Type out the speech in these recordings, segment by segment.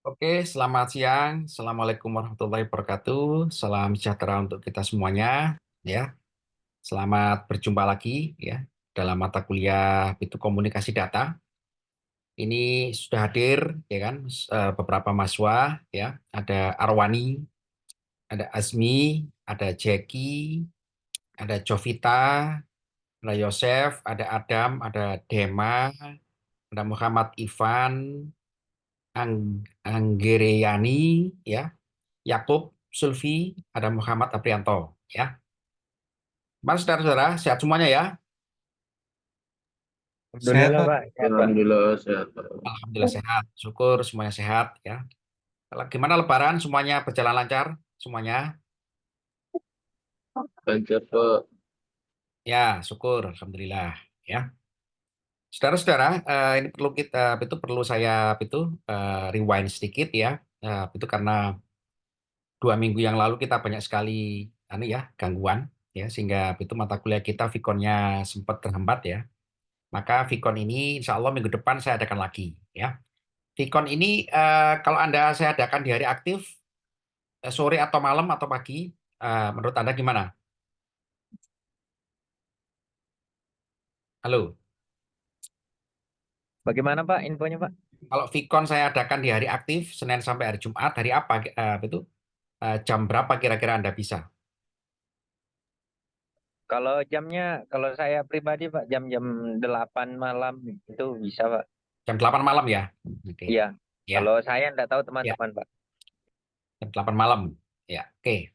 Oke, selamat siang. Assalamualaikum warahmatullahi wabarakatuh. Salam sejahtera untuk kita semuanya. Ya, selamat berjumpa lagi ya dalam mata kuliah itu komunikasi data. Ini sudah hadir ya kan beberapa mahasiswa ya. Ada Arwani, ada Azmi, ada Jackie, ada Jovita, ada Yosef, ada Adam, ada Dema, ada Muhammad Ivan, Anggereyani, ya. Yakub, Sulfi, ada Muhammad Aprianto. Ya, Mas, saudara-saudara, sehat semuanya ya. Sehat, Alhamdulillah Pak. Pak, sehat Pak. Alhamdulillah sehat. Alhamdulillah sehat. Syukur semuanya sehat ya. Kalau gimana Lebaran, semuanya berjalan lancar? Semuanya? Lancar Pak. Ya, syukur. Alhamdulillah. Ya. Saudara-saudara, ini perlu kita itu perlu saya itu rewind sedikit ya. Itu karena 2 minggu yang lalu kita banyak sekali gangguan ya, sehingga itu mata kuliah kita Vikonnya sempat terhambat ya. Maka Vikon ini insya Allah minggu depan saya adakan lagi ya. Vicon ini kalau Anda saya adakan di hari aktif, sore atau malam atau pagi, menurut Anda gimana? Halo, Bagaimana Pak infonya Pak? kalau Vicon saya adakan di hari aktif, Senin sampai hari Jumat, hari apa itu? Jam berapa kira-kira Anda bisa? Kalau jamnya, kalau saya pribadi Pak, jam-jam 8 malam itu bisa Pak. Jam 8 malam ya? Oke. Iya. Ya, Kalau saya enggak tahu ya, teman-teman Pak. jam 8 malam. Ya, oke.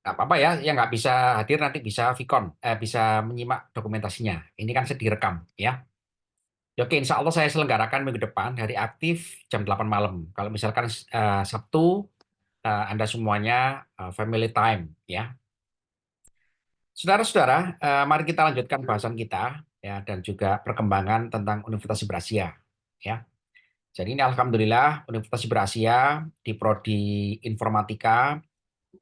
Nggak apa-apa ya, yang nggak bisa hadir nanti bisa Vicon, bisa menyimak dokumentasinya. Ini kan sedih rekam, ya. Ya, oke, insya Allah saya selenggarakan minggu depan hari aktif jam 8 malam. Kalau misalkan Sabtu, Anda semuanya family time ya. Saudara-saudara, mari kita lanjutkan bahasan kita ya dan juga perkembangan tentang Universitas Berasia ya. Jadi ini alhamdulillah Universitas Berasia di prodi informatika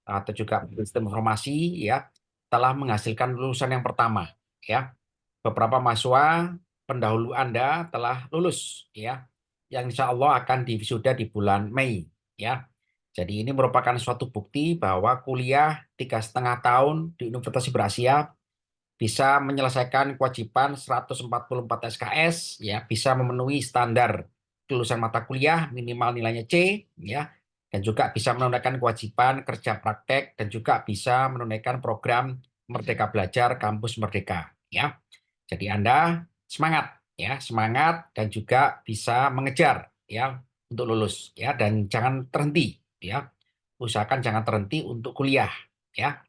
atau juga sistem informasi ya telah menghasilkan lulusan yang pertama ya. Beberapa mahasiswa pendahulu Anda telah lulus ya, yang insya Allah akan diwisuda di bulan Mei ya. Jadi ini merupakan suatu bukti bahwa kuliah 3,5 tahun di Universitas Berasia bisa menyelesaikan kewajiban 144 SKS ya, bisa memenuhi standar kelulusan mata kuliah minimal nilainya C ya, dan juga bisa menunaikan kewajiban kerja praktek dan juga bisa menunaikan program Merdeka Belajar Kampus Merdeka ya. Jadi Anda semangat ya, semangat dan juga bisa mengejar ya untuk lulus ya, dan jangan terhenti ya. Usahakan jangan terhenti untuk kuliah ya.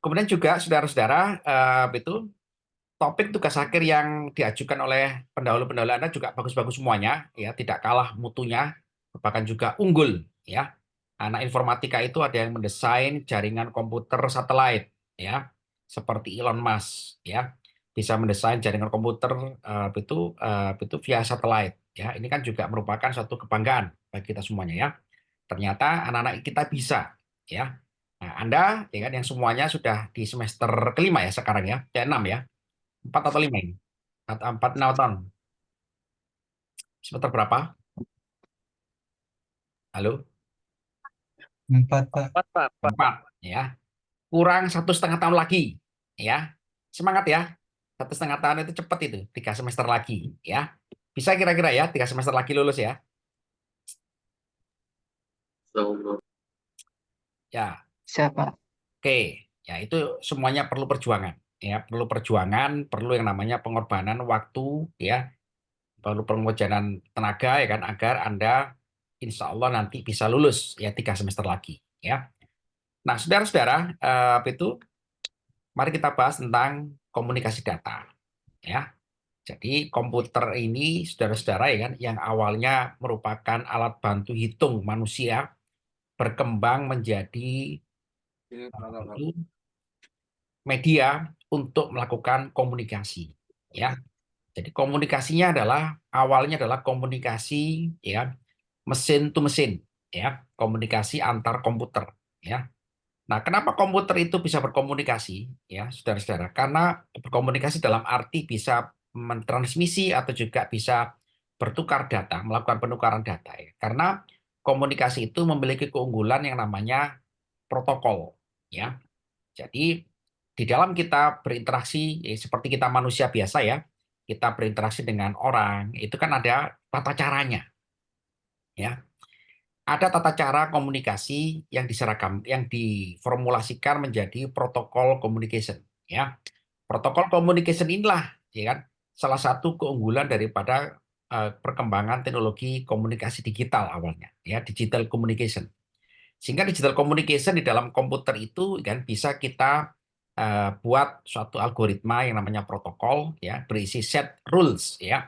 Kemudian juga saudara-saudara, itu topik tugas akhir yang diajukan oleh pendahulu-pendahulu Anda juga bagus-bagus semuanya ya, tidak kalah mutunya, bahkan juga unggul ya. Anak informatika itu ada yang mendesain jaringan komputer satelit ya, seperti Elon Musk ya, bisa mendesain jaringan komputer itu via satelit ya. Ini kan juga merupakan suatu kebanggaan bagi kita semuanya ya. Ternyata anak-anak kita bisa ya. Nah, Anda ya kan yang semuanya sudah di semester kelima ya sekarang ya, enam ya, 4 atau 5 ini, atau 4 tahun. Semester berapa? Halo, 4 Pak. Pak, Pak, Pak. 4 ya. Kurang 1,5 tahun lagi ya. Semangat ya. 1,5 tahun itu cepat itu, 3 semester lagi ya. Bisa kira-kira ya, 3 semester lagi lulus ya. Insyaallah. Ya, Siapa? oke. Ya itu semuanya perlu perjuangan. Ya, perlu perjuangan, perlu yang namanya pengorbanan waktu ya, perlu pengorbanan tenaga ya kan, agar Anda insya Allah nanti bisa lulus ya 3 semester lagi ya. Nah, saudara-saudara, itu mari kita bahas tentang komunikasi data ya. Jadi komputer ini saudara-saudara ya kan, yang awalnya merupakan alat bantu hitung manusia berkembang menjadi itu media untuk melakukan komunikasi ya. Jadi komunikasinya adalah awalnya adalah komunikasi ya, mesin to mesin ya, komunikasi antar komputer ya. Nah, kenapa komputer itu bisa berkomunikasi ya, saudara-saudara? Karena berkomunikasi dalam arti bisa mentransmisi atau juga bisa bertukar data, melakukan penukaran data ya. Karena komunikasi itu memiliki keunggulan yang namanya protokol ya. Jadi di dalam kita berinteraksi seperti kita manusia biasa ya, kita berinteraksi dengan orang, itu kan ada tata caranya ya. Ada tata cara komunikasi yang diseragam, yang diformulasikan menjadi protokol communication ya. Protokol communication inilah ya kan salah satu keunggulan daripada perkembangan teknologi komunikasi digital awalnya ya, digital communication. Sehingga digital communication di dalam komputer itu kan bisa kita buat suatu algoritma yang namanya protokol ya, berisi set rules ya,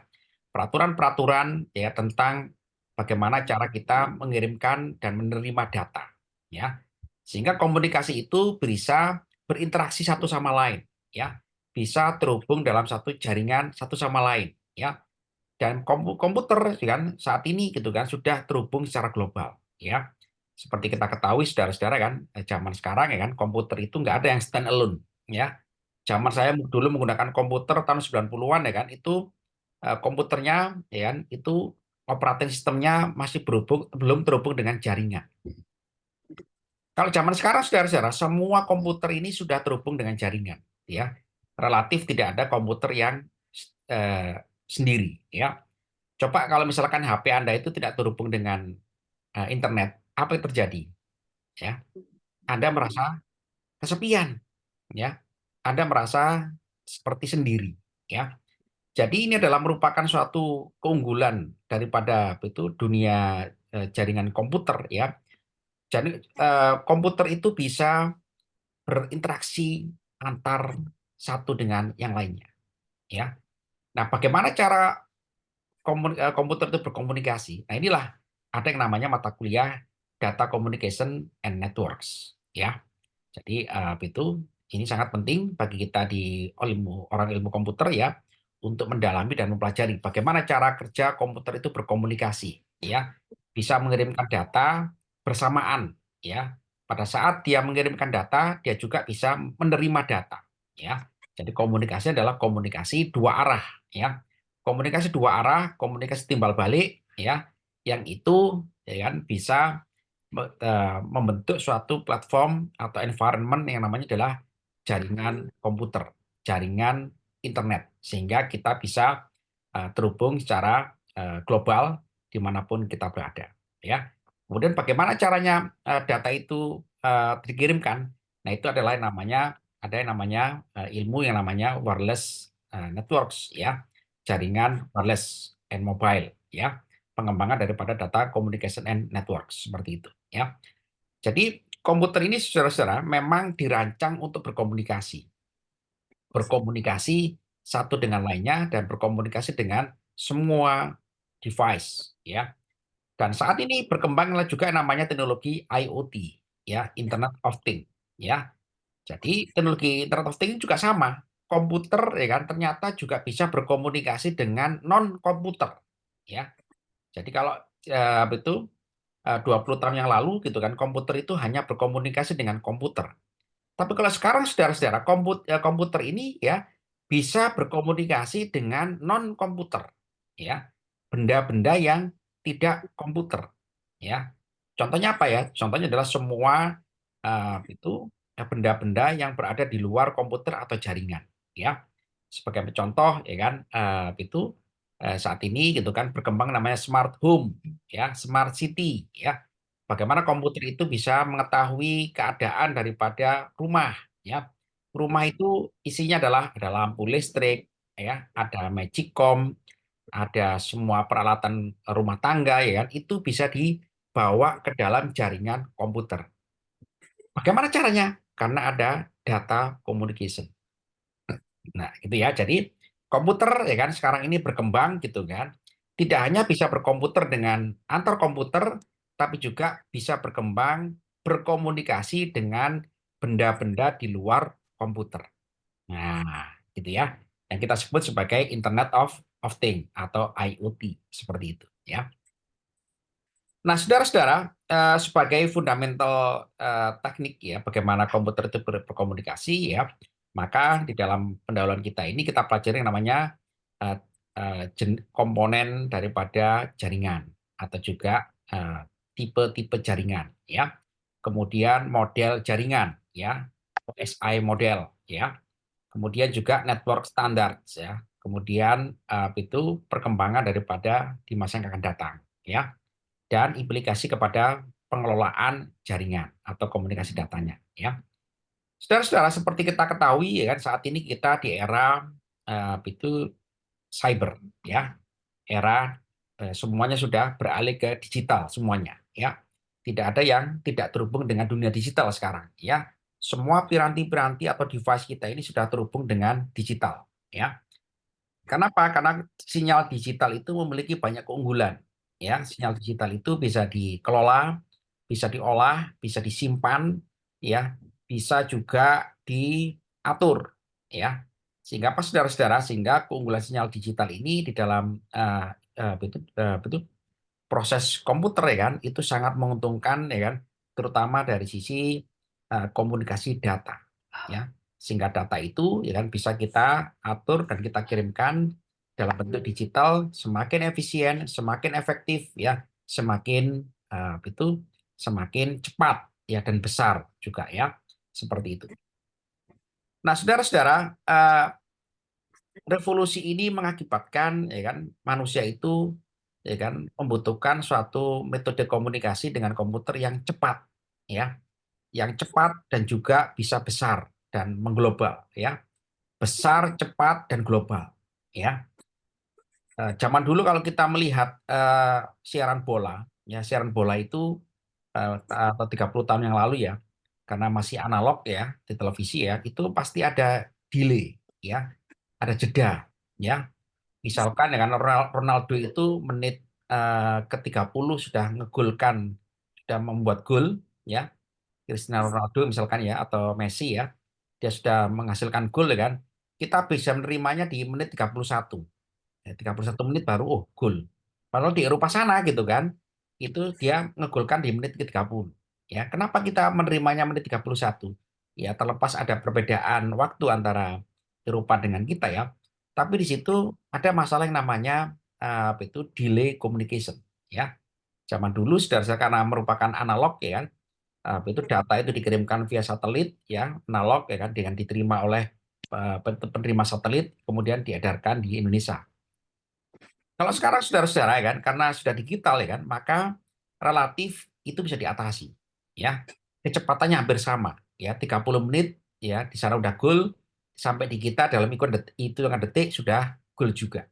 peraturan-peraturan ya tentang bagaimana cara kita mengirimkan dan menerima data ya. Sehingga komunikasi itu bisa berinteraksi satu sama lain ya, bisa terhubung dalam satu jaringan satu sama lain ya. Dan komputer kan saat ini gitu kan sudah terhubung secara global ya. Seperti kita ketahui saudara-saudara kan zaman sekarang ya kan komputer itu nggak ada yang stand alone ya. Zaman saya dulu menggunakan komputer tahun 90-an ya kan itu komputernya ya kan itu operating sistemnya masih belum terhubung dengan jaringan. Kalau zaman sekarang saudara-saudara semua komputer ini sudah terhubung dengan jaringan ya. Relatif tidak ada komputer yang sendiri ya. Coba kalau misalkan HP Anda itu tidak terhubung dengan internet, apa yang terjadi? Ya, Anda merasa kesepian, ya. Anda merasa seperti sendiri, ya. Jadi ini adalah merupakan suatu keunggulan daripada itu dunia jaringan komputer, ya. Jadi komputer itu bisa berinteraksi antar satu dengan yang lainnya, ya. Nah, bagaimana cara komputer itu berkomunikasi? Nah, inilah ada yang namanya mata kuliah Data Communication and Networks, ya. Jadi itu ini sangat penting bagi kita di orang ilmu komputer ya untuk mendalami dan mempelajari bagaimana cara kerja komputer itu berkomunikasi ya. Bisa mengirimkan data bersamaan ya. Pada saat dia mengirimkan data, dia juga bisa menerima data ya. Jadi komunikasi adalah komunikasi dua arah ya. Komunikasi dua arah, komunikasi timbal balik ya yang itu ya kan bisa membentuk suatu platform atau environment yang namanya adalah jaringan komputer, jaringan internet, sehingga kita bisa terhubung secara global dimanapun kita berada. Ya. Kemudian bagaimana caranya data itu dikirimkan? Nah itu adalah yang namanya ada yang namanya ilmu yang namanya wireless networks, ya, jaringan wireless and mobile, ya, pengembangan daripada data communication and networks seperti itu, ya. Jadi komputer ini saudara-saudara memang dirancang untuk berkomunikasi satu dengan lainnya dan berkomunikasi dengan semua device ya. Dan saat ini berkembanglah juga namanya teknologi IoT ya, Internet of Things ya. Jadi teknologi Internet of Things juga sama. Komputer ya kan ternyata juga bisa berkomunikasi dengan non komputer ya. Jadi kalau itu 20 tahun yang lalu gitu kan komputer itu hanya berkomunikasi dengan komputer. Tapi kalau sekarang saudara-saudara komputer ini ya bisa berkomunikasi dengan non komputer ya. Benda-benda yang tidak komputer ya. Contohnya apa ya? Contohnya adalah semua itu benda-benda yang berada di luar komputer atau jaringan ya. Sebagai contoh ya kan itu saat ini gitu kan berkembang namanya smart home ya, smart city ya. Bagaimana komputer itu bisa mengetahui keadaan daripada rumah ya. Rumah itu isinya adalah ada lampu listrik ya, ada magicom, ada semua peralatan rumah tangga ya kan, itu bisa dibawa ke dalam jaringan komputer. Bagaimana caranya? Karena ada data communication. Nah, itu ya. Jadi komputer ya kan sekarang ini berkembang gitu kan. Tidak hanya bisa berkomputer dengan antar komputer, tapi juga bisa berkembang berkomunikasi dengan benda-benda di luar komputer. Nah, gitu ya. Yang kita sebut sebagai Internet of Things atau IoT seperti itu ya. Nah, saudara-saudara, sebagai fundamental teknik ya, bagaimana komputer itu berkomunikasi ya, maka di dalam pendahuluan kita ini kita pelajari yang namanya komponen daripada jaringan atau juga tipe-tipe jaringan, ya. Kemudian model jaringan, ya, OSI model, ya. Kemudian juga network standard, ya. Kemudian itu perkembangan daripada di masa yang akan datang, ya. Dan implikasi kepada pengelolaan jaringan atau komunikasi datanya, ya. Saudara-saudara, seperti kita ketahui, ya kan, saat ini kita di era itu cyber, ya, era semuanya sudah beralih ke digital semuanya, ya. Tidak ada yang tidak terhubung dengan dunia digital sekarang, ya. Semua piranti-piranti atau device kita ini sudah terhubung dengan digital, ya. Kenapa? Karena sinyal digital itu memiliki banyak keunggulan, ya. Sinyal digital itu bisa dikelola, bisa diolah, bisa disimpan, ya, bisa juga diatur, ya. Sehingga apa, saudara-saudara? Sehingga keunggulan sinyal digital ini di dalam proses komputer, ya kan, itu sangat menguntungkan, ya kan, terutama dari sisi komunikasi data, ya. Sehingga data itu, ya kan, bisa kita atur dan kita kirimkan dalam bentuk digital, semakin efisien, semakin efektif, ya, semakin semakin cepat, ya, dan besar juga, ya, seperti itu. Nah, saudara-saudara, revolusi ini mengakibatkan, ya kan, manusia itu, ya kan, membutuhkan suatu metode komunikasi dengan komputer yang cepat, ya, yang cepat dan juga bisa besar dan mengglobal, ya, besar, cepat, dan global, ya. Zaman dulu kalau kita melihat siaran bola, ya, siaran bola itu atau 30 tahun yang lalu, ya, karena masih analog, ya, di televisi, ya, itu pasti ada delay, ya, ada jeda, ya. Misalkan dengan Ronaldo itu menit ke-30 sudah ngegolkan, sudah membuat gol, ya. Cristiano Ronaldo misalkan, ya, atau Messi, ya. Dia sudah menghasilkan gol, ya kan. Kita bisa menerimanya di menit 31. Ya, 31 menit baru gol. Padahal di Eropa sana gitu kan, itu dia ngegolkan di menit ke-30. Ya, kenapa kita menerimanya menit 31? Ya, terlepas ada perbedaan waktu antara Eropa dengan kita, ya. Tapi di situ ada masalah yang namanya itu delay communication, ya. Zaman dulu saudara, karena merupakan analog, ya kan, itu data itu dikirimkan via satelit, ya, analog, ya kan, dengan diterima oleh penerima satelit, kemudian diedarkan di Indonesia. Kalau sekarang saudara-saudara, ya kan, karena sudah digital, ya kan, maka relatif itu bisa diatasi, ya. Kecepatannya hampir sama, ya, 30 menit, ya, di sana udah gol, sampai di kita dalam hitungan detik sudah gol juga.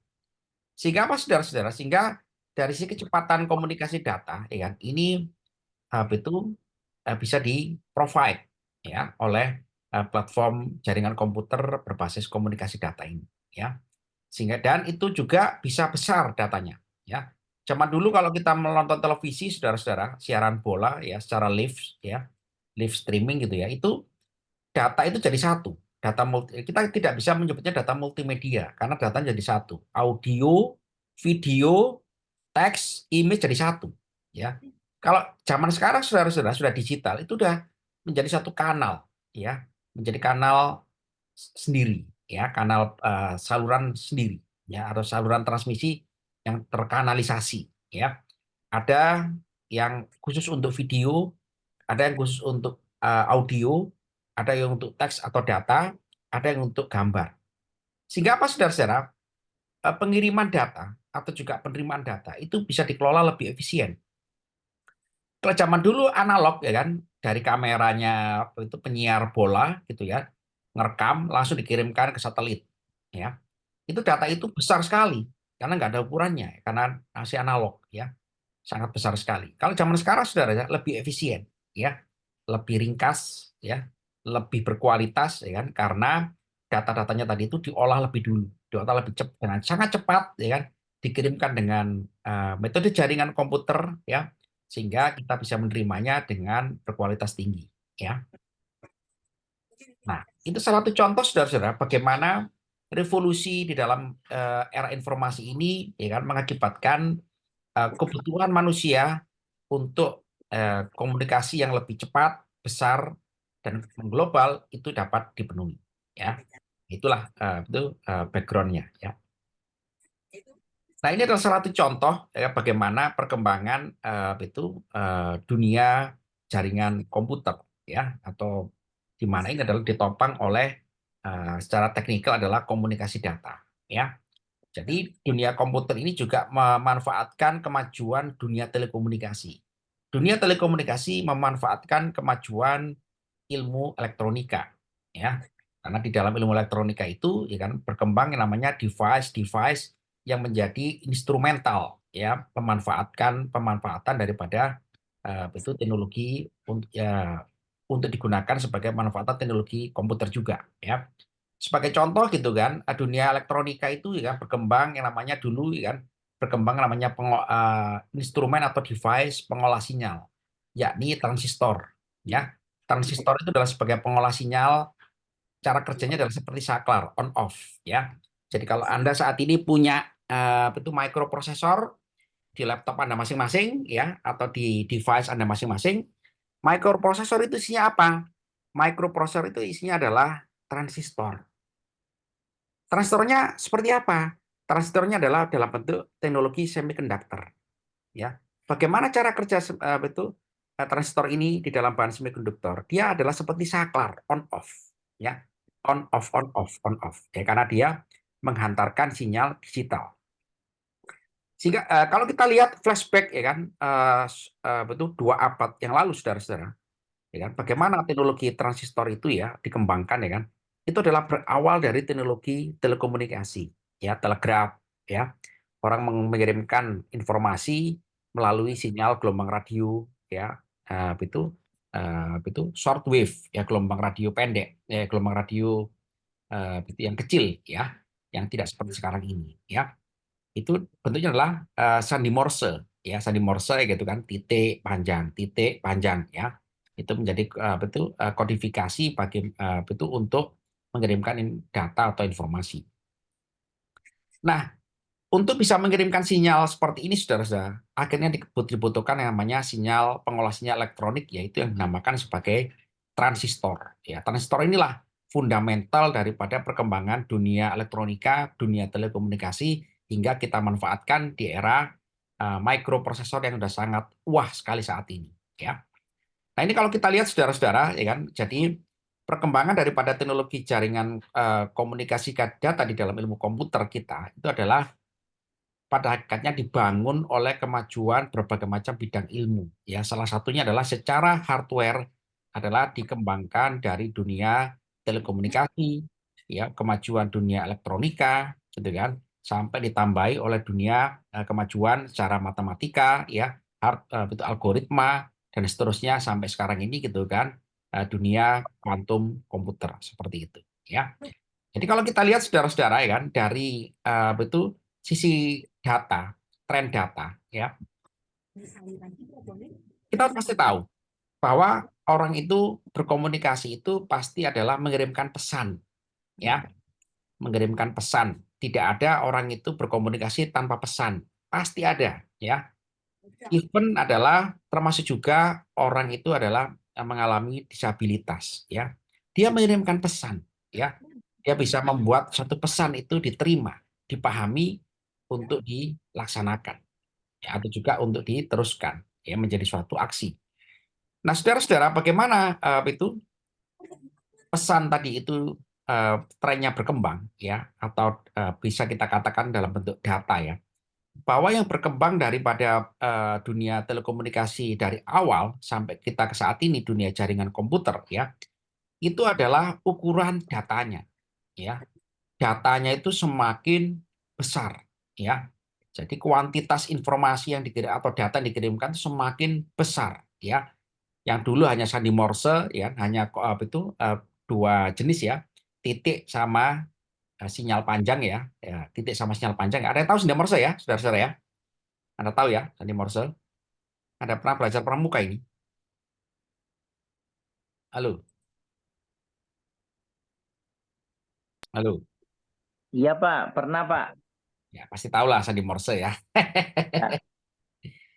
Sehingga apa, saudara-saudara? Sehingga dari sisi kecepatan komunikasi data, ya kan, ini itu bisa di-provide, ya, oleh platform jaringan komputer berbasis komunikasi data ini, ya. Sehingga dan itu juga bisa besar datanya, ya. Zaman dulu kalau kita menonton televisi, saudara-saudara, siaran bola, ya, secara live, ya, live streaming gitu, ya, itu data itu jadi satu. Kita tidak bisa menyebutnya data multimedia karena datanya jadi satu. Audio, video, teks, image jadi satu, ya. Kalau zaman sekarang, saudara-saudara, sudah digital, itu udah menjadi satu kanal, ya, menjadi kanal sendiri, ya, kanal saluran sendiri, ya, atau saluran transmisi yang terkanalisasi, ya. Ada yang khusus untuk video, ada yang khusus untuk audio, ada yang untuk teks atau data, ada yang untuk gambar. Sehingga apa, saudara-saudara? Pengiriman data atau juga penerimaan data itu bisa dikelola lebih efisien. Kalau zaman dulu analog, ya kan, dari kameranya itu penyiar bola gitu, ya, ngerekam langsung dikirimkan ke satelit, ya. Itu data itu besar sekali karena nggak ada ukurannya, karena masih analog, ya, sangat besar sekali. Kalau zaman sekarang, saudara, ya, lebih efisien, ya, lebih ringkas, ya, lebih berkualitas, ya kan, karena data-datanya tadi itu diolah lebih dulu, diolah lebih cepat, dengan sangat cepat, ya kan, dikirimkan dengan metode jaringan komputer, ya, sehingga kita bisa menerimanya dengan berkualitas tinggi, ya. Nah, itu salah satu contoh, saudara-saudara, bagaimana revolusi di dalam era informasi ini, ya kan, mengakibatkan kebutuhan manusia untuk komunikasi yang lebih cepat, besar, dan mengglobal itu dapat dipenuhi, ya. Itulah itu background-nya, ya. Nah, ini adalah salah satu contoh ya bagaimana perkembangan dunia jaringan komputer ya, atau di mana ini adalah ditopang oleh secara teknikal adalah komunikasi data ya. Jadi dunia komputer ini juga memanfaatkan kemajuan dunia telekomunikasi. Dunia telekomunikasi memanfaatkan kemajuan ilmu elektronika ya. Karena di dalam ilmu elektronika itu ya kan berkembang yang namanya device-device yang menjadi instrumental ya pemanfaatan daripada itu teknologi untuk digunakan sebagai manfaatan teknologi komputer juga ya. Sebagai contoh gitu kan, dunia elektronika itu ya kan, berkembang yang namanya dulu ya kan, berkembang namanya instrumen atau device pengolah sinyal, yakni transistor. Ya, transistor itu adalah sebagai pengolah sinyal, cara kerjanya adalah seperti saklar, on off. Ya, jadi kalau Anda saat ini punya itu microprosesor di laptop Anda masing-masing, ya, atau di device Anda masing-masing, microprosesor itu isinya apa? Microprosesor itu isinya adalah transistor. Transistornya seperti apa? Transistornya adalah dalam bentuk teknologi semiconductor. Ya, bagaimana cara kerja transistor ini di dalam bahan semikonduktor? Dia adalah seperti saklar, on off, ya, on off, on off, on off. Ya, karena dia menghantarkan sinyal digital. Sehingga kalau kita lihat flashback ya kan, betul 2 abad yang lalu, saudara-saudara, ya kan, bagaimana teknologi transistor itu ya dikembangkan ya kan, itu adalah berawal dari teknologi telekomunikasi ya, telegraf ya, orang mengirimkan informasi melalui sinyal gelombang radio ya, itu short wave ya, gelombang radio pendek ya, gelombang radio itu yang kecil ya, yang tidak seperti sekarang ini ya. Itu bentuknya adalah sandi Morse ya, sandi Morse gitu kan, titik panjang ya, itu menjadi kodifikasi bagi itu untuk mengirimkan data atau informasi. Nah, untuk bisa mengirimkan sinyal seperti ini, saudara-saudara, akhirnya dibutuhkan yang namanya sinyal pengolah sinyal elektronik, yaitu yang dinamakan sebagai transistor. Ya, transistor inilah fundamental daripada perkembangan dunia elektronika, dunia telekomunikasi, hingga kita manfaatkan di era microprosesor yang sudah sangat wah sekali saat ini. Ya. Nah, ini kalau kita lihat saudara-saudara, ya kan, jadi perkembangan daripada teknologi jaringan komunikasi data di dalam ilmu komputer kita itu adalah pada hakikatnya dibangun oleh kemajuan berbagai macam bidang ilmu. Ya, salah satunya adalah secara hardware adalah dikembangkan dari dunia telekomunikasi, ya, kemajuan dunia elektronika, gitu kan, sampai ditambahi oleh dunia kemajuan secara matematika, ya, itu algoritma dan seterusnya sampai sekarang ini, gitu kan, dunia kuantum komputer seperti itu, ya. Jadi kalau kita lihat saudara-saudara ya kan dari sisi data, tren data ya, kita pasti tahu bahwa orang itu berkomunikasi itu pasti adalah mengirimkan pesan ya, mengirimkan pesan. Tidak ada orang itu berkomunikasi tanpa pesan. Pasti ada ya. Even adalah termasuk juga orang itu adalah mengalami disabilitas ya. Dia mengirimkan pesan ya. Dia bisa membuat satu pesan itu diterima, dipahami untuk dilaksanakan ya, atau juga untuk diteruskan ya menjadi suatu aksi. Nah, saudara-saudara, bagaimana itu pesan tadi itu trennya berkembang ya, atau bisa kita katakan dalam bentuk data ya, bahwa yang berkembang daripada dunia telekomunikasi dari awal sampai kita ke saat ini dunia jaringan komputer ya, itu adalah ukuran datanya ya. Datanya itu semakin besar ya. Jadi kuantitas informasi yang dikirim atau data yang dikirimkan semakin besar ya. Yang dulu hanya sandi Morse ya, hanya dua jenis ya, titik sama sinyal panjang ya, titik sama sinyal panjang. Ada yang tahu sandi Morse ya, saudara-saudara ya? Anda tahu ya sandi Morse? Ada pernah belajar pramuka ini? Halo, halo. Iya Pak, pernah Pak. Ya pasti tahu lah sandi Morse ya. Ya.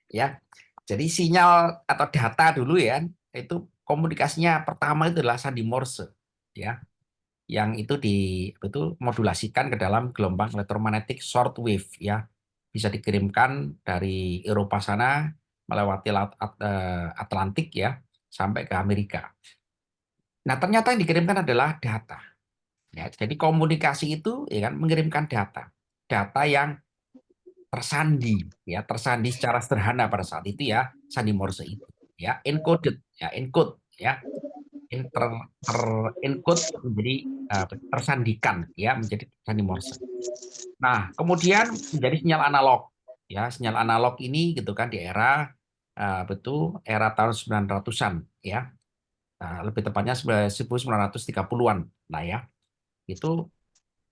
Ya. Jadi sinyal atau data dulu ya, itu komunikasinya pertama itu adalah sandi Morse ya, yang itu modulasikan ke dalam gelombang elektromagnetik short wave ya. bisa dikirimkan dari Eropa sana melewati Laut Atlantik ya sampai ke Amerika. Nah, ternyata yang dikirimkan adalah data. Ya, jadi komunikasi itu ya kan mengirimkan data. Data yang tersandi ya, tersandi secara sederhana pada saat itu ya, sandi Morse itu ya, encoded ya, encode ya, encode menjadi tersandikan ya menjadi sandi Morse. Nah, kemudian menjadi sinyal analog. Ya, sinyal analog ini gitu kan di era betul era tahun 900-an ya. Nah, lebih tepatnya 1930-an. Nah, ya. Itu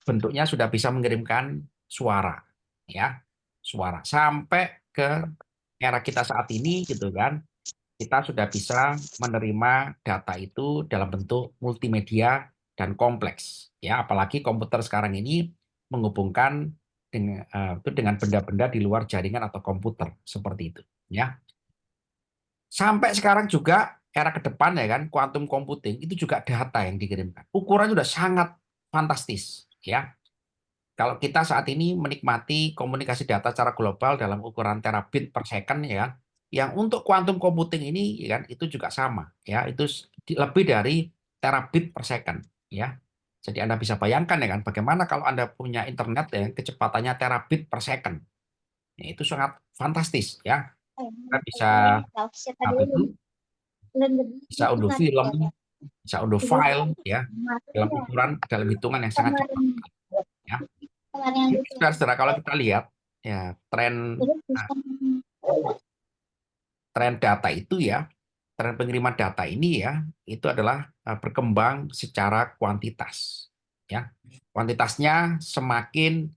bentuknya sudah bisa mengirimkan suara ya. Suara sampai ke era kita saat ini gitu kan. Kita sudah bisa menerima data itu dalam bentuk multimedia dan kompleks ya, apalagi komputer sekarang ini menghubungkan dengan benda-benda di luar jaringan atau komputer seperti itu ya. Sampai sekarang juga era ke depan ya kan, quantum computing itu juga data yang dikirimkan. Ukurannya sudah sangat fantastis ya. Kalau kita saat ini menikmati komunikasi data secara global dalam ukuran terabit per second ya, kan, yang untuk quantum computing ini ya kan itu juga sama ya, itu lebih dari terabit per second ya. Jadi Anda bisa bayangkan ya kan bagaimana kalau Anda punya internet ya kecepatannya terabit per second. Ya, itu sangat fantastis ya. Kita bisa apa itu? Bisa unduh film, bisa unduh file ya dalam ukuran dalam hitungan yang sangat cepat ya. Jadi, saudara-saudara, kalau kita lihat ya tren data itu ya, tren pengiriman data ini ya, itu adalah berkembang secara kuantitas. Ya, kuantitasnya semakin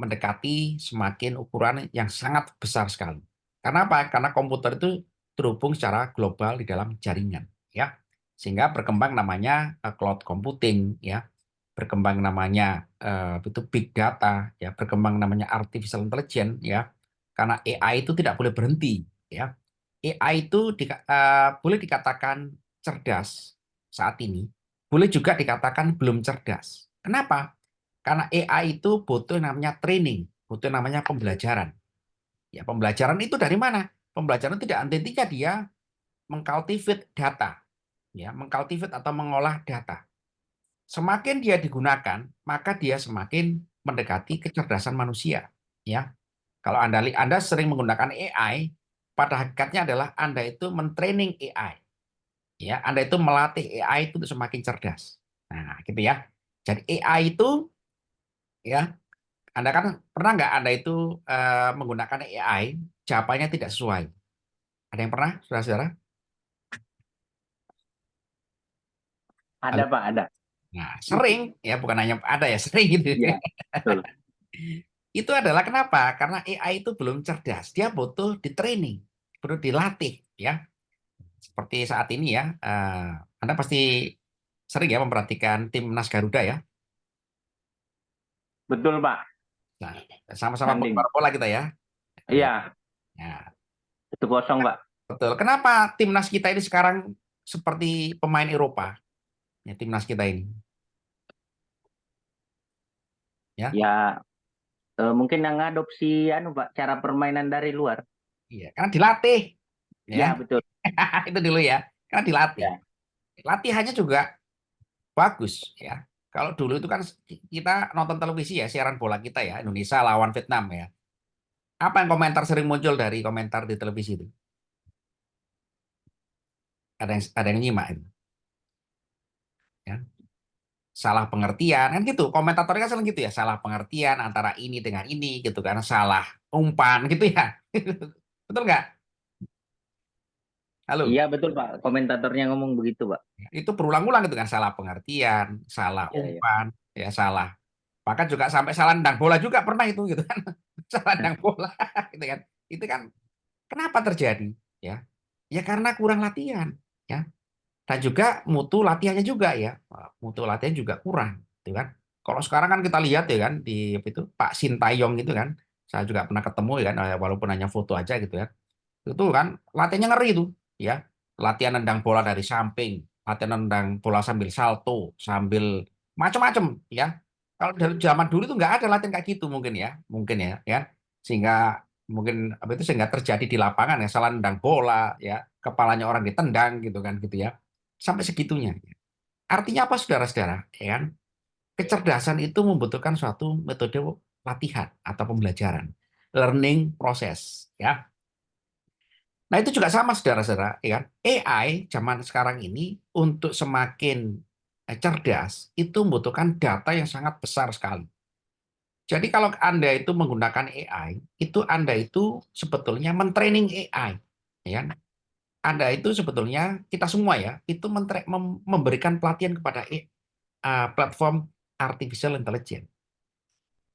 mendekati semakin ukuran yang sangat besar sekali. Karena apa? Karena komputer itu terhubung secara global di dalam jaringan, ya. Sehingga berkembang namanya cloud computing, ya. Berkembang namanya itu big data, ya. Berkembang namanya artificial intelligence, ya. Karena AI itu tidak boleh berhenti, ya. AI itu boleh dikatakan cerdas saat ini, boleh juga dikatakan belum cerdas. Kenapa? Karena AI itu butuh namanya training, butuh namanya pembelajaran. Ya, pembelajaran itu dari mana? Pembelajaran tidak henti-hentinya dia mengcultivate data, ya, mengcultivate atau mengolah data. Semakin dia digunakan, maka dia semakin mendekati kecerdasan manusia, ya. Kalau Anda sering menggunakan AI, pada hakikatnya adalah Anda itu mentraining AI, ya. Anda itu melatih AI itu untuk semakin cerdas. Nah, gitu ya. Jadi AI itu ya, Anda kan pernah nggak Anda itu menggunakan AI, jawabannya tidak sesuai. Ada yang pernah, saudara-saudara? Ada Halo? Pak, ada. Nah, sering, ya bukan hanya ada ya, sering gitu. Iya, betul. Itu adalah kenapa? Karena AI itu belum cerdas. Dia butuh di-training, perlu dilatih. Ya, seperti saat ini ya, Anda pasti sering ya memperhatikan timnas Garuda ya. Betul Pak, Nah, sama-sama tanding. penggemar bola kita ya. Iya, Nah, 1-0 Pak. betul. Kenapa timnas kita ini sekarang seperti pemain Eropa? Ya, timnas kita ini. Ya, Ya, mungkin yang ngadopsi Pak, cara permainan dari luar. iya, karena dilatih, ya. Ya, betul. Itu dulu ya, karena dilatih. Ya, Latihannya juga bagus, ya. Kalau dulu itu kan kita nonton televisi ya, siaran bola kita ya, Indonesia lawan Vietnam ya. Apa yang komentar sering muncul dari komentar di televisi itu? Ada yang nyimak itu, ya. Salah pengertian kan gitu. Komentatornya kan sering gitu ya, salah pengertian antara ini dengan ini gitu kan, salah umpan gitu ya. Betul nggak? Halo. iya betul Pak. Komentatornya ngomong begitu Pak. Itu berulang-ulang gitu kan, salah pengertian, salah Iya, iya. umpan, ya salah. Bahkan juga sampai salah nendang bola juga pernah itu gitu kan. Salah nendang bola gitu kan. Itu kan kenapa terjadi? Ya. Ya karena kurang latihan, ya. Dan juga mutu latihannya juga ya. Mutu latihan juga kurang, gitu kan. Kalau sekarang kan kita lihat ya kan di apa itu Pak Sintayong gitu kan. Saya juga pernah ketemu ya kan walaupun hanya foto aja gitu ya. Itu kan latihannya ngeri itu, ya. Latihan nendang bola dari samping, latihan nendang bola sambil salto, sambil macam-macam, ya. Kalau dari zaman dulu itu nggak ada latihan kayak gitu mungkin ya, ya. sehingga mungkin apa itu sehingga terjadi di lapangan ya salah nendang bola ya, kepalanya orang ditendang gitu ya. Sampai segitunya. Artinya apa saudara-saudara? Ya kan? Kecerdasan itu membutuhkan suatu metode latihan atau pembelajaran, learning process ya. Nah, itu juga sama saudara-saudara, ya kan? AI zaman sekarang ini untuk semakin cerdas itu membutuhkan data yang sangat besar sekali. Jadi kalau Anda itu menggunakan AI, itu Anda itu sebetulnya mentraining AI, ya kan? Anda itu sebetulnya kita semua ya, itu memberikan pelatihan kepada platform artificial intelligence.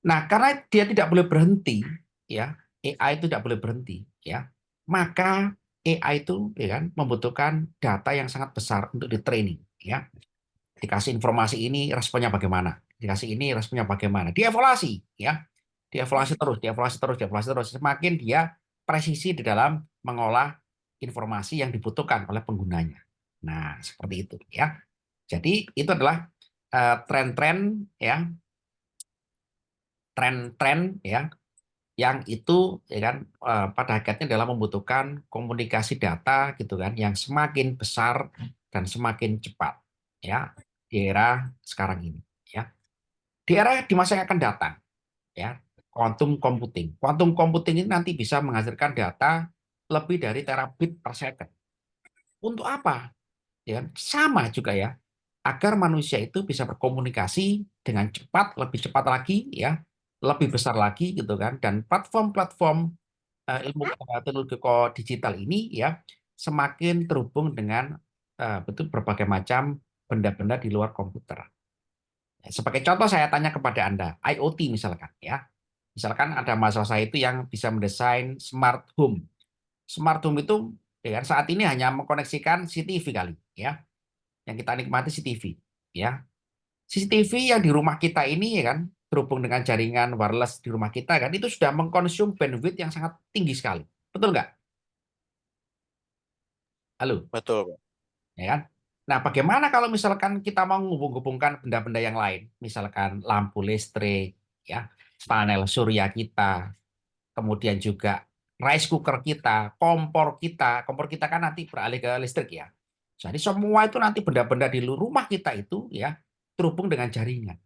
Nah, karena dia tidak boleh berhenti, ya, AI itu tidak boleh berhenti, ya, maka AI itu, ya kan, membutuhkan data yang sangat besar untuk di training, ya. Dikasih informasi ini, responnya bagaimana? Dikasih ini, responnya bagaimana? Dievaluasi, ya, dievaluasi terus, dievaluasi terus, dievaluasi terus. Semakin dia presisi di dalam mengolah informasi yang dibutuhkan oleh penggunanya. Nah, seperti itu, ya. Jadi itu adalah tren-tren, ya, tren-tren, ya, yang itu ya kan pada hakikatnya adalah membutuhkan komunikasi data gitu kan yang semakin besar dan semakin cepat ya di era sekarang ini ya. Di era di masa yang akan datang ya, quantum computing. Quantum computing ini nanti bisa menghasilkan data lebih dari terabit per second. Untuk apa? Ya, sama juga ya, agar manusia itu bisa berkomunikasi dengan cepat, lebih cepat lagi ya, lebih besar lagi gitu kan, dan platform-platform ilmu teknologi digital ini ya semakin terhubung dengan betul berbagai macam benda-benda di luar komputer. Sebagai contoh saya tanya kepada Anda, IoT misalkan ya. Misalkan ada mahasiswa saya itu yang bisa mendesain smart home. Smart home itu ya kan, saat ini hanya mengkoneksikan CCTV kali ya. Yang kita nikmati CCTV ya. CCTV yang di rumah kita ini ya kan terhubung dengan jaringan wireless di rumah kita kan itu sudah mengkonsum bandwidth yang sangat tinggi sekali. Betul nggak? Halo, Betul, Pak. ya kan? Nah, bagaimana kalau misalkan kita mau menghubung-hubungkan benda-benda yang lain, misalkan lampu listrik, ya, panel surya kita, kemudian juga rice cooker kita, kompor kita kan nanti beralih ke listrik ya. Jadi semua itu nanti benda-benda di rumah kita itu ya terhubung dengan jaringan.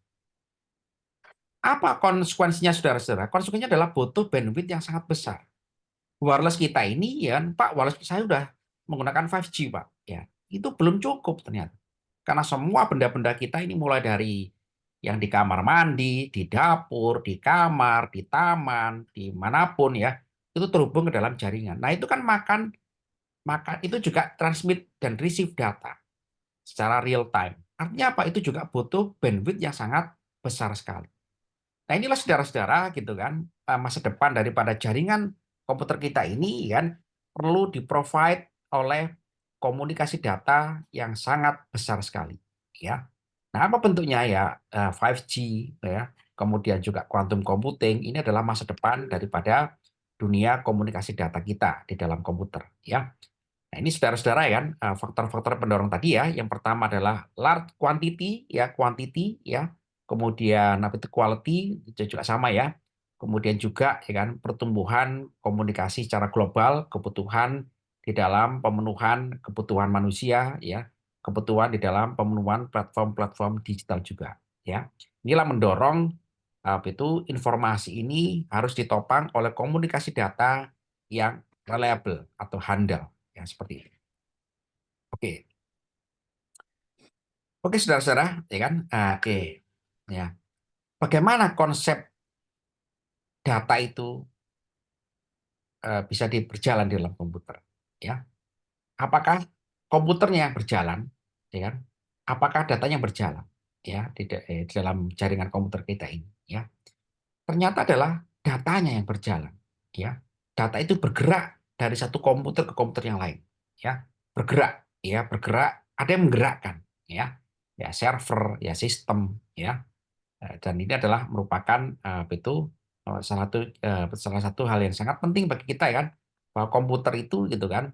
Apa konsekuensinya saudara-saudara? Konsekuensinya adalah butuh bandwidth yang sangat besar. Wireless kita ini ya, Pak, wireless saya sudah menggunakan 5G, Pak. Ya, itu belum cukup ternyata. Karena semua benda-benda kita ini mulai dari yang di kamar mandi, di dapur, di kamar, di taman, di manapun ya, itu terhubung ke dalam jaringan. Nah, itu kan maka itu juga transmit dan receive data secara real time. Artinya apa? Itu juga butuh bandwidth yang sangat besar sekali. Nah, inilah saudara-saudara gitu kan, masa depan daripada jaringan komputer kita ini kan perlu di-provide oleh komunikasi data yang sangat besar sekali ya. Nah, apa bentuknya ya 5G ya, kemudian juga quantum computing ini adalah masa depan daripada dunia komunikasi data kita di dalam komputer ya. Nah, ini saudara-saudara ya kan faktor-faktor pendorong tadi ya. Yang pertama adalah large quantity ya. Kemudian apa itu quality itu juga sama ya. Kemudian juga ya kan pertumbuhan komunikasi secara global, kebutuhan di dalam pemenuhan kebutuhan manusia ya, kebutuhan di dalam pemenuhan platform-platform digital juga ya. Inilah mendorong apa itu informasi ini harus ditopang oleh komunikasi data yang reliable atau handal. Ya, seperti itu. Oke. Oke, saudara-saudara, ya kan? Oke. Ya. Bagaimana konsep data itu bisa berjalan di dalam komputer? Ya. Apakah komputernya yang berjalan, ya kan? Apakah datanya yang berjalan, ya, di dalam jaringan komputer kita ini, ya? Ternyata adalah datanya yang berjalan, ya. Data itu bergerak dari satu komputer ke komputer yang lain, ya. Bergerak, ya, bergerak, ada yang menggerakkan, ya. Ya, server, ya, sistem, ya. Dan ini adalah merupakan itu salah satu hal yang sangat penting bagi kita ya kan, bahwa komputer itu gitu kan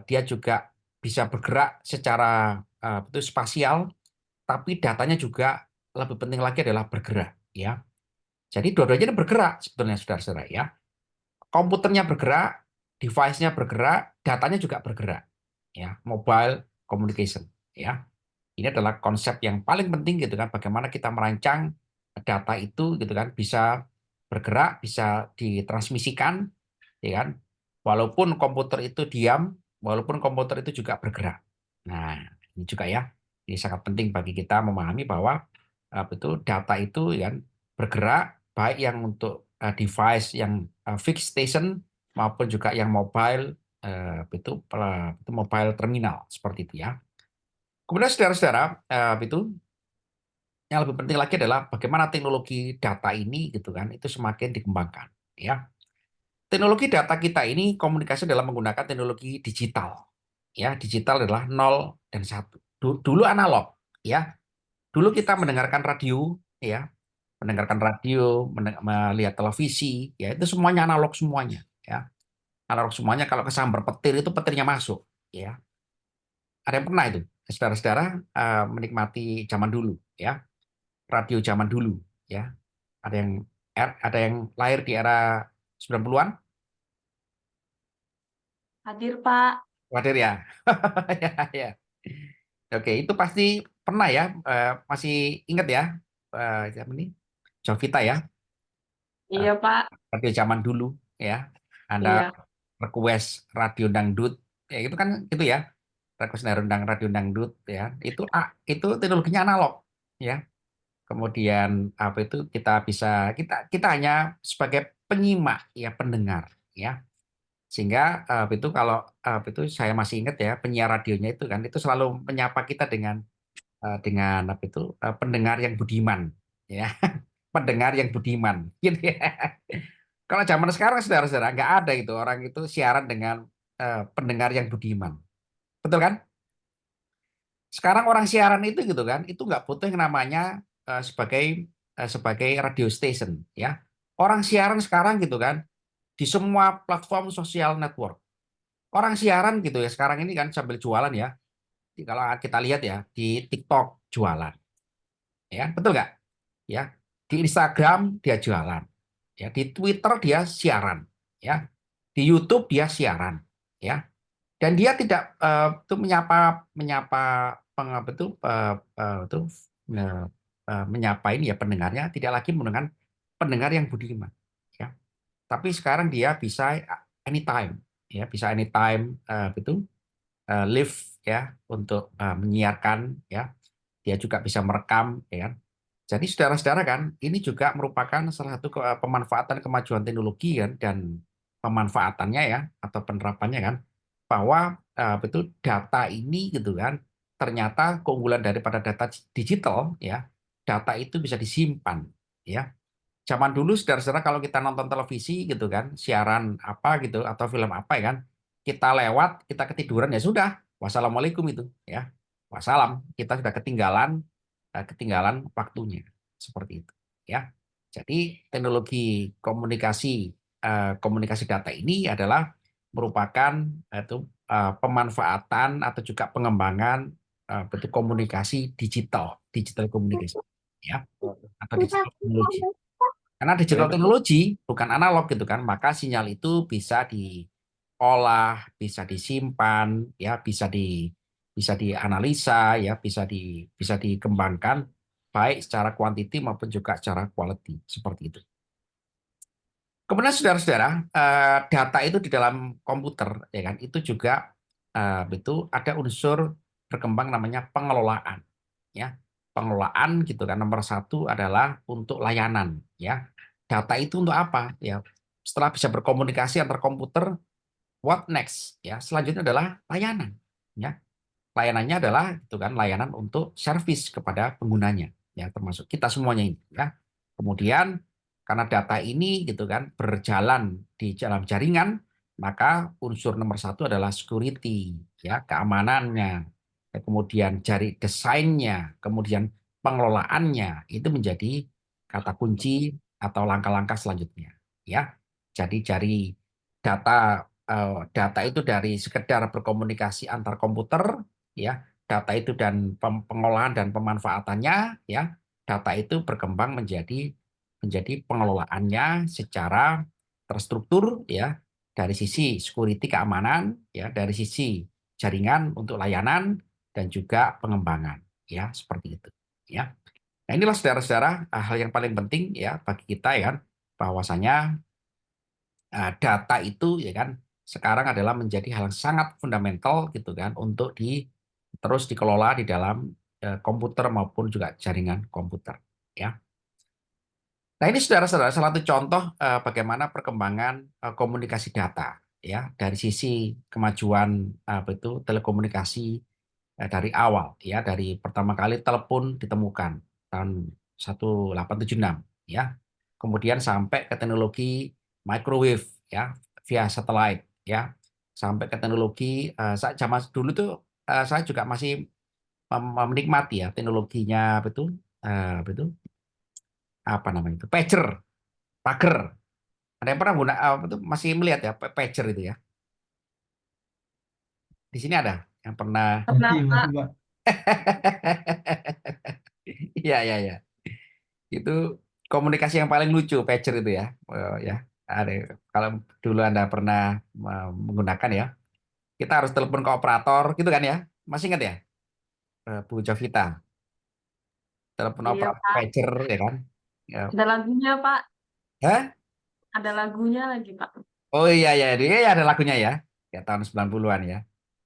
dia juga bisa bergerak secara itu spasial, tapi datanya juga lebih penting lagi adalah bergerak, ya. Jadi dua-duanya ini bergerak sebetulnya saudara-saudara ya. Komputernya bergerak, device-nya bergerak, datanya juga bergerak. Ya, mobile communication. Ya, ini adalah konsep yang paling penting gitu kan. Bagaimana kita merancang data itu gitu kan bisa bergerak, bisa ditransmisikan, ya kan. Walaupun komputer itu diam, walaupun komputer itu juga bergerak. Nah, ini juga ya. Ini sangat penting bagi kita memahami bahwa betul data itu ya kan, bergerak baik yang untuk device yang fixed station maupun juga yang mobile itu mobile terminal seperti itu ya. Kemudian saudara-saudara itu yang lebih penting lagi adalah bagaimana teknologi data ini gitu kan itu semakin dikembangkan ya. Teknologi data kita ini komunikasi dalam menggunakan teknologi digital. Ya, digital adalah 0 dan 1. Dulu analog ya. Dulu kita mendengarkan radio ya, mendengarkan radio, melihat televisi ya itu semuanya analog semuanya ya. Analog semuanya kalau kesambar petir itu petirnya masuk ya. Ada yang pernah itu saudara-saudara menikmati zaman dulu ya, radio zaman dulu ya. Ada yang lahir di era 90-an? Hadir, Pak. Wadir ya. Ya, ya. Oke, itu pasti pernah ya, masih ingat ya, siapa ini? Jovita ya, Iya, Pak. radio zaman dulu ya. Anda Iya. request radio dangdut, ya itu kan itu ya, request radio dangdut ya. Itu teknologinya analog ya. Kemudian apa itu kita hanya sebagai penyimak ya, pendengar ya. Sehingga itu kalau itu saya masih ingat ya, penyiar radionya itu kan itu selalu menyapa kita dengan apa itu pendengar yang budiman ya. Pendengar yang budiman gitu ya. Kalau zaman sekarang saudara-saudara nggak ada itu orang itu siaran dengan pendengar yang budiman, betul kan? Sekarang orang siaran itu gitu kan itu nggak butuh yang namanya sebagai radio station ya. Orang siaran sekarang gitu kan di semua platform sosial network. Orang siaran gitu ya sekarang ini kan sambil jualan ya. Kalau kita lihat ya di TikTok jualan, ya betul nggak? Ya di Instagram dia jualan, ya di Twitter dia siaran, ya di YouTube dia siaran, ya dan dia tidak itu menyapa menyapa apa itu itu eh, menyapa ini ya pendengarnya tidak lagi menggunakan pendengar yang budiman, ya. Tapi sekarang dia bisa anytime, ya bisa anytime itu live ya untuk menyiarkan ya. Dia juga bisa merekam ya kan. Jadi saudara-saudara kan ini juga merupakan salah satu pemanfaatan kemajuan teknologi kan dan pemanfaatannya ya atau penerapannya kan bahwa betul data ini gitu kan ternyata keunggulan daripada data digital ya data itu bisa disimpan ya. Zaman dulu saudara-saudara kalau kita nonton televisi gitu kan siaran apa gitu atau film apa ya kan kita lewat kita ketiduran ya sudah wassalamualaikum itu ya wassalam kita sudah ketinggalan waktunya seperti itu ya. Jadi teknologi komunikasi data ini adalah merupakan pemanfaatan atau juga pengembangan bentuk komunikasi digital komunikasi ya atau digital teknologi. Karena digital teknologi bukan analog gitu kan, maka sinyal itu bisa diolah, bisa disimpan, ya bisa dianalisa, ya bisa dikembangkan baik secara kuantiti maupun juga secara quality seperti itu. Kemudian saudara-saudara, data itu di dalam komputer, ya kan, itu juga itu ada unsur berkembang namanya pengelolaan, ya. Pengelolaan gitu kan nomor satu adalah untuk layanan, ya. Data itu untuk apa? Ya, setelah bisa berkomunikasi antar komputer, what next? Ya, selanjutnya adalah layanan, ya. Layanannya adalah itu kan layanan untuk servis kepada penggunanya, ya termasuk kita semuanya ini, ya. Kemudian karena data ini gitu kan berjalan di dalam jaringan, maka unsur nomor satu adalah security, ya keamanannya, ya, kemudian desainnya, kemudian pengelolaannya itu menjadi kata kunci atau langkah-langkah selanjutnya, ya. Jadi dari data itu dari sekedar berkomunikasi antar komputer, ya data itu dan pengolahan dan pemanfaatannya, ya data itu berkembang menjadi menjadi pengelolaannya secara terstruktur ya, dari sisi security keamanan ya, dari sisi jaringan untuk layanan dan juga pengembangan ya, seperti itu ya. Nah, inilah saudara-saudara hal yang paling penting ya bagi kita ya kan, bahwasanya data itu ya kan sekarang adalah menjadi hal yang sangat fundamental gitu kan untuk terus dikelola di dalam komputer maupun juga jaringan komputer ya. Nah, ini saudara-saudara salah satu contoh bagaimana perkembangan komunikasi data ya dari sisi kemajuan apa itu telekomunikasi dari awal ya, dari pertama kali telepon ditemukan tahun 1876 ya. Kemudian sampai ke teknologi microwave ya via satelit ya. Sampai ke teknologi saat zaman dulu tuh saya juga masih menikmati ya teknologinya apa namanya itu pager, pager. Ada yang pernah guna apa itu masih melihat ya pager itu ya. Di sini ada yang pernah. Pernah, Masih, Pak. Pak. Iya, iya, iya. Itu komunikasi yang paling lucu pager itu ya. Ya. Ada kalau dulu Anda pernah menggunakan ya, kita harus telepon ke operator gitu kan ya. Masih ingat ya? Bu Jovita, telepon Iya, operator Pak. pager ya kan. Ya. Ada lagunya, Pak. Hah? Ada lagunya lagi, Pak. Oh iya ya, dia ya ada lagunya ya. Ya tahun 90-an ya.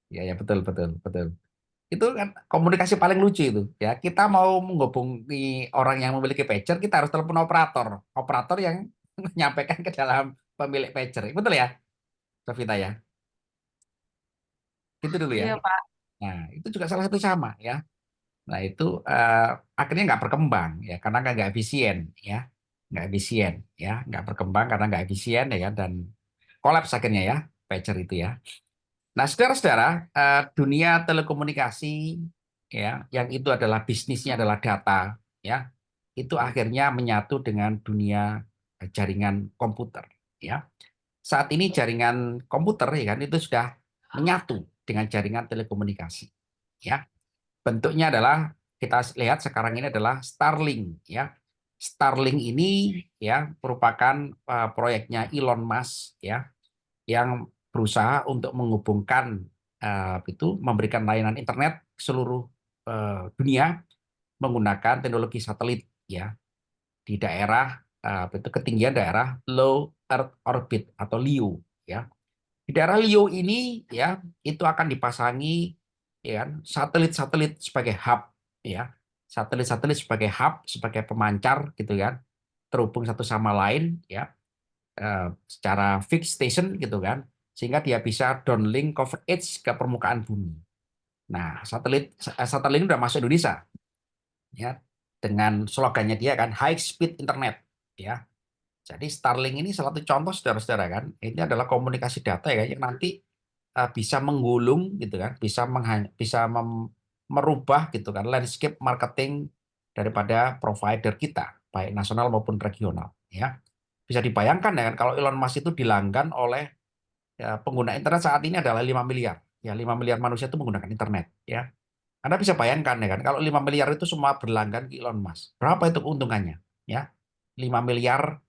Ya ya betul betul betul. Itu kan komunikasi paling lucu itu ya. Kita mau menghubungi orang yang memiliki pager, kita harus telepon operator. Operator yang menyampaikan ke dalam pemilik pager. Betul ya, Sofita ya? Itu dulu ya. Iya, Pak. Nah, itu juga salah satu sama ya. Nah, itu akhirnya nggak berkembang ya karena nggak efisien ya. Nggak efisien ya, nggak berkembang karena nggak efisien ya kan, dan kolaps akhirnya ya pager itu ya. Nah, saudara-saudara, dunia telekomunikasi ya, yang itu adalah bisnisnya adalah data ya, itu akhirnya menyatu dengan dunia jaringan komputer ya. Saat ini jaringan komputer ya kan itu sudah menyatu dengan jaringan telekomunikasi ya. Bentuknya adalah kita lihat sekarang ini adalah Starlink ya. Starlink ini ya merupakan proyeknya Elon Musk ya, yang berusaha untuk menghubungkan itu memberikan layanan internet ke seluruh dunia menggunakan teknologi satelit ya di daerah itu ketinggian daerah low Earth orbit atau LEO ya. Di daerah LEO ini ya itu akan dipasangi ya kan, satelit-satelit sebagai hub ya. Satelit-satelit sebagai hub, sebagai pemancar gitu kan. Terhubung satu sama lain ya secara fixed station gitu kan, sehingga dia bisa downlink coverage ke permukaan bumi. Nah, satelit ini udah masuk Indonesia ya dengan slogannya dia kan high speed internet ya. Jadi Starlink ini salah satu contoh saudara-saudara kan, ini adalah komunikasi data ya yang nanti bisa menggulung gitu kan, bisa merubah gitu kan landscape marketing daripada provider kita, baik nasional maupun regional ya. Bisa dibayangkan ya kan kalau Elon Musk itu dilanggan oleh ya, pengguna internet saat ini adalah 5 miliar. Ya, 5 miliar manusia itu menggunakan internet ya. Anda bisa bayangkan ya kan kalau 5 miliar itu semua berlanggan ke Elon Musk. Berapa itu keuntungannya? Ya. 5 miliar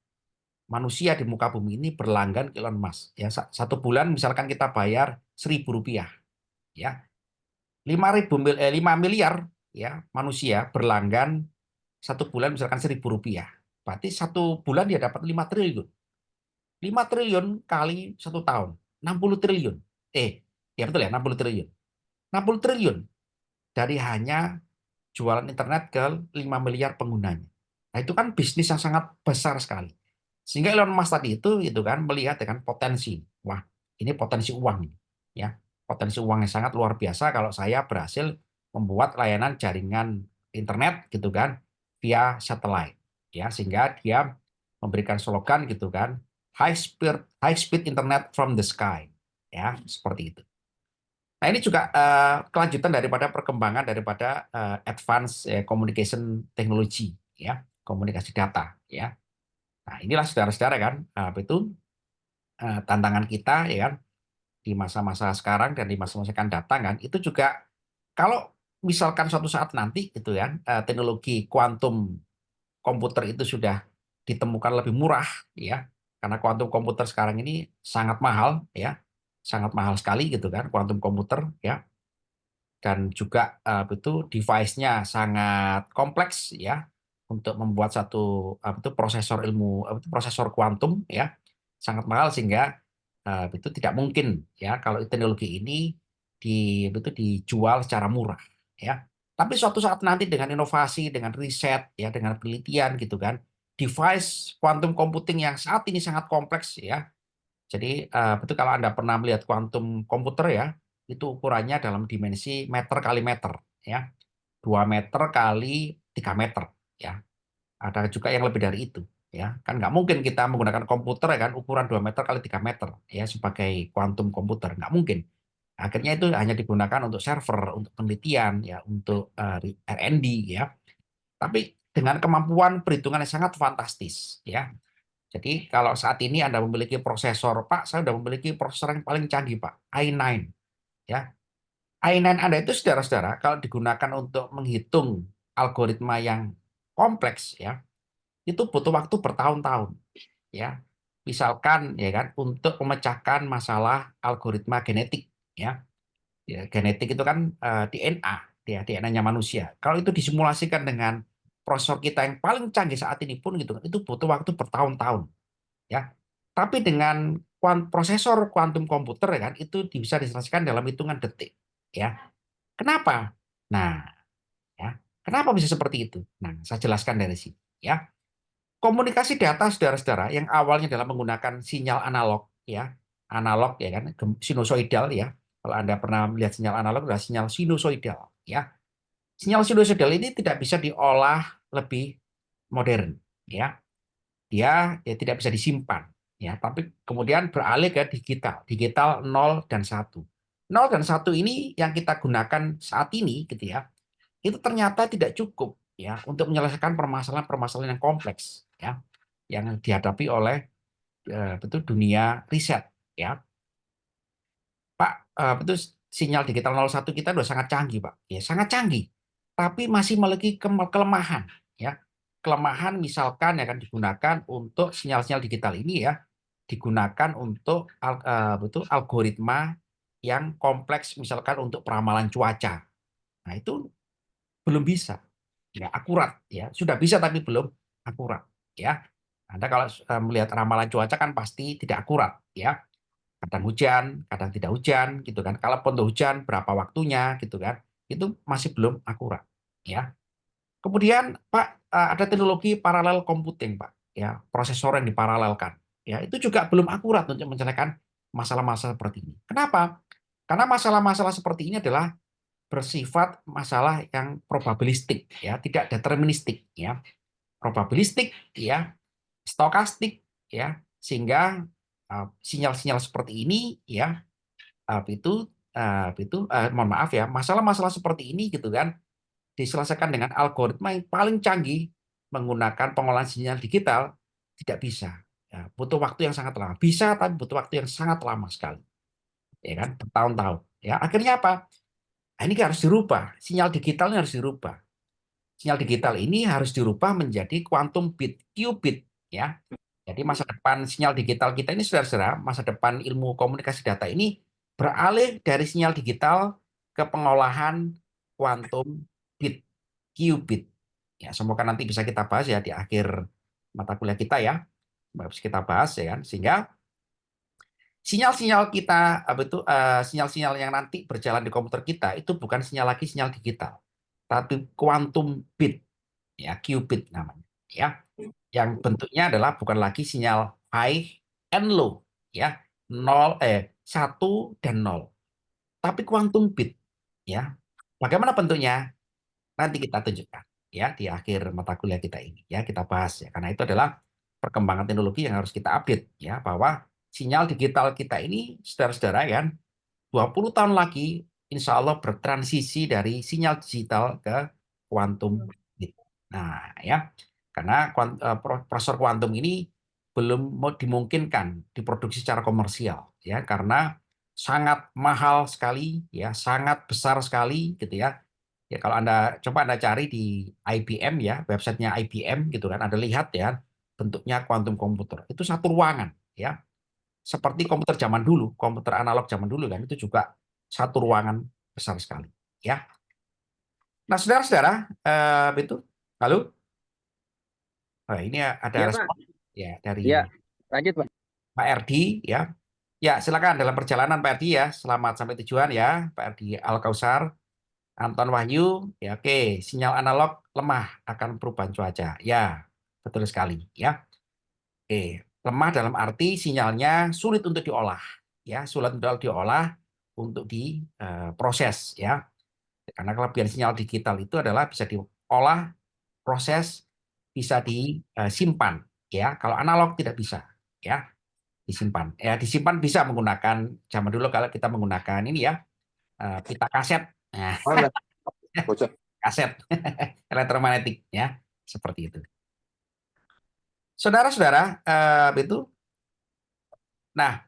manusia di muka bumi ini berlanggan ke Elon Musk. Ya, satu bulan misalkan kita bayar Rp1.000 ya. 5 miliar ya manusia berlanggan satu bulan misalkan Rp1.000. Berarti satu bulan dia dapat 5 triliun. 5 triliun kali satu tahun, 60 triliun. Ya betul ya, 60 triliun. 60 triliun dari hanya jualan internet ke 5 miliar penggunanya. Nah, itu kan bisnis yang sangat besar sekali. Sehingga Elon Musk tadi itu kan melihat dengan potensi. Wah, ini potensi uang ini, ya. Potensi uang yang sangat luar biasa kalau saya berhasil membuat layanan jaringan internet gitu kan via satelit. Ya, sehingga dia memberikan slogan gitu kan high speed internet from the sky. Ya, seperti itu. Nah, ini juga kelanjutan daripada perkembangan daripada advanced communication technology ya, komunikasi data ya. Nah, inilah saudara-saudara kan apa itu tantangan kita ya kan di masa-masa sekarang dan di masa-masa akan datang kan itu juga kalau misalkan suatu saat nanti gitu ya teknologi kuantum komputer itu sudah ditemukan lebih murah ya, karena kuantum komputer sekarang ini sangat mahal ya, sangat mahal sekali gitu kan kuantum komputer ya, dan juga itu device-nya sangat kompleks ya untuk membuat satu itu prosesor prosesor kuantum ya, sangat mahal sehingga itu tidak mungkin ya kalau teknologi ini itu dijual secara murah ya. Tapi suatu saat nanti dengan inovasi, dengan riset ya, dengan penelitian gitu kan, device quantum computing yang saat ini sangat kompleks ya. Jadi betul kalau Anda pernah melihat quantum komputer ya, itu ukurannya dalam dimensi meter kali meter ya. 2 meter kali 3 meter ya. Ada juga yang lebih dari itu ya. Kan nggak mungkin kita menggunakan komputer ya kan ukuran 2 meter kali 3 meter ya sebagai quantum komputer, nggak mungkin. Akhirnya itu hanya digunakan untuk server, untuk penelitian ya, untuk R&D ya. Tapi dengan kemampuan perhitungan yang sangat fantastis ya. Jadi kalau saat ini Anda memiliki prosesor, Pak, saya sudah memiliki prosesor yang paling canggih, Pak, i9 ya. i9 Anda itu saudara-saudara kalau digunakan untuk menghitung algoritma yang kompleks ya, itu butuh waktu bertahun-tahun ya. Misalkan ya kan untuk memecahkan masalah algoritma genetik ya. Ya, genetik itu kan DNA, ya, DNA-nya manusia. Kalau itu disimulasikan dengan prosesor kita yang paling canggih saat ini pun gitu, itu butuh waktu bertahun-tahun, ya. Tapi dengan prosesor kuantum komputer ya kan, itu bisa diselesaikan dalam hitungan detik, ya. Kenapa? Nah, ya, kenapa bisa seperti itu? Nah, saya jelaskan dari sini, ya. Komunikasi data saudara-saudara yang awalnya dalam menggunakan sinyal analog ya kan, sinusoidal ya. Kalau Anda pernah melihat sinyal analog adalah sinyal sinusoidal ya. Sinyal sinusoidal ini tidak bisa diolah lebih modern ya. Dia tidak bisa disimpan ya, tapi kemudian beralih ke digital. Digital 0 dan 1. 0 dan 1 ini yang kita gunakan saat ini gitu ya. Itu ternyata tidak cukup ya untuk menyelesaikan permasalahan-permasalahan yang kompleks ya yang dihadapi oleh betul dunia riset ya. Pak, betul sinyal digital 01 kita sudah sangat canggih, Pak. Ya, sangat canggih. Tapi masih memiliki kelemahan ya. Kelemahan misalkan ya kan digunakan untuk sinyal-sinyal digital ini ya digunakan untuk betul algoritma yang kompleks misalkan untuk peramalan cuaca. Nah, itu belum bisa. Ya, akurat ya. Sudah bisa tapi belum akurat ya. Anda kalau melihat ramalan cuaca kan pasti tidak akurat ya. Kadang hujan, kadang tidak hujan gitu kan. Kalaupun hujan berapa waktunya gitu kan. Itu masih belum akurat ya. Kemudian Pak ada teknologi paralel computing Pak ya, prosesor yang diparalelkan. Ya, itu juga belum akurat untuk menyelesaikan masalah-masalah seperti ini. Kenapa? Karena masalah-masalah seperti ini adalah bersifat masalah yang probabilistik ya, tidak deterministik ya. Probabilistik ya, stokastik ya, sehingga sinyal-sinyal seperti ini ya mohon maaf ya, masalah-masalah seperti ini gitu kan diselesaikan dengan algoritma yang paling canggih menggunakan pengolahan sinyal digital tidak bisa. Ya, butuh waktu yang sangat lama. Bisa tapi butuh waktu yang sangat lama sekali. Ya kan, bertahun-tahun. Ya, akhirnya apa? Nah, ini harus dirubah. Sinyal digitalnya harus dirubah. Sinyal digital ini harus dirubah menjadi quantum bit, qubit ya. Jadi masa depan sinyal digital kita ini saudara-saudara, masa depan ilmu komunikasi data ini beralih dari sinyal digital ke pengolahan quantum bit, qubit. Ya, semoga nanti bisa kita bahas ya di akhir mata kuliah kita ya. Bisa kita bahas ya kan. Sehingga sinyal-sinyal kita sinyal-sinyal yang nanti berjalan di komputer kita itu bukan sinyal lagi sinyal digital, tapi quantum bit ya, qubit namanya ya, yang bentuknya adalah bukan lagi sinyal high and low ya, 1 dan 0, tapi quantum bit ya. Bagaimana bentuknya nanti kita tunjukkan ya di akhir mata kuliah kita ini ya, kita bahas ya, karena itu adalah perkembangan teknologi yang harus kita update ya, bahwa sinyal digital kita ini saudara-saudara ya 20 tahun lagi insya Allah bertransisi dari sinyal digital ke kuantum bit. Nah, ya, karena prosesor kuantum ini belum dimungkinkan diproduksi secara komersial, ya, karena sangat mahal sekali, ya, sangat besar sekali, gitu ya. Ya, kalau Anda coba Anda cari di IBM ya, websitenya IBM gitu kan, Anda lihat ya, bentuknya quantum computer. Itu satu ruangan, ya. Seperti komputer zaman dulu, komputer analog zaman dulu kan, itu juga satu ruangan besar sekali, ya. Nah, saudara-saudara, itu, halo, ini ada Iya, Pak. respon ya dari Iya, lanjut, Pak. Pak Erdi, ya. Ya, silakan dalam perjalanan Pak Erdi ya. Selamat sampai tujuan ya, Pak Erdi Al-Kausar. Anton Wahyu, ya oke, sinyal analog lemah akan perubahan cuaca. Ya, betul sekali ya. Oke, lemah dalam arti sinyalnya sulit untuk diolah, ya, sulit untuk diolah untuk diproses ya. Karena kelebihan sinyal digital itu adalah bisa diolah, proses, bisa disimpan ya. Kalau analog tidak bisa ya, disimpan. Ya, disimpan bisa menggunakan zaman dulu kalau kita menggunakan ini ya, pita kaset. Nah, kaset elektromagnetik ya, seperti itu. Saudara-saudara, itu. Nah,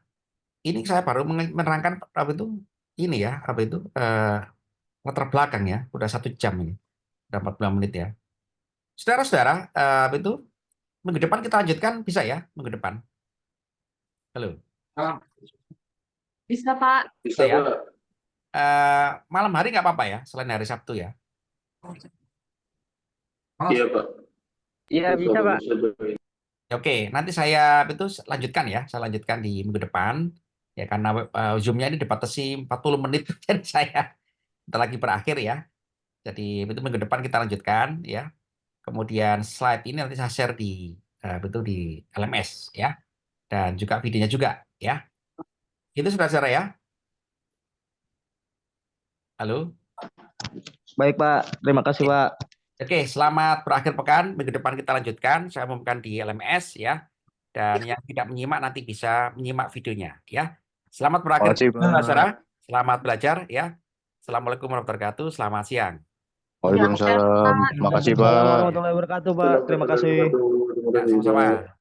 ini saya baru menerangkan apa itu ini ya, apa itu latar belakang ya, udah 1 jam ini, udah 40 menit ya. Saudara-saudara, itu minggu depan kita lanjutkan bisa ya, minggu depan. Halo. Bisa, Pak. Bisa, Ya. Pak. Malam hari nggak apa-apa ya, selain hari Sabtu ya. Iya, Pak. Iya, bisa, Pak. Bisa join. Oke, nanti saya itu lanjutkan ya, saya lanjutkan di minggu depan ya, karena Zoom-nya ini dibatasi 40 menit jadi saya bentar lagi berakhir ya. Jadi itu minggu depan kita lanjutkan ya. Kemudian slide ini nanti saya share di betul di LMS ya, dan juga videonya juga ya. Itu saudara-saudara ya. Halo. Baik, Pak. Terima kasih, Pak. Oke, selamat berakhir pekan. Minggu depan kita lanjutkan. Saya umumkan di LMS ya. Dan yang tidak menyimak nanti bisa menyimak videonya ya. Selamat berakhir Makasih, pekan, Pak. saudara. Selamat belajar ya. Assalamualaikum warahmatullahi wabarakatuh. Selamat siang. Waalaikumsalam. Pak. Makasih, Waalaikumsalam Pak. warahmatullahi wabarakatuh, Pak. Terima kasih. Ya, sama-sama.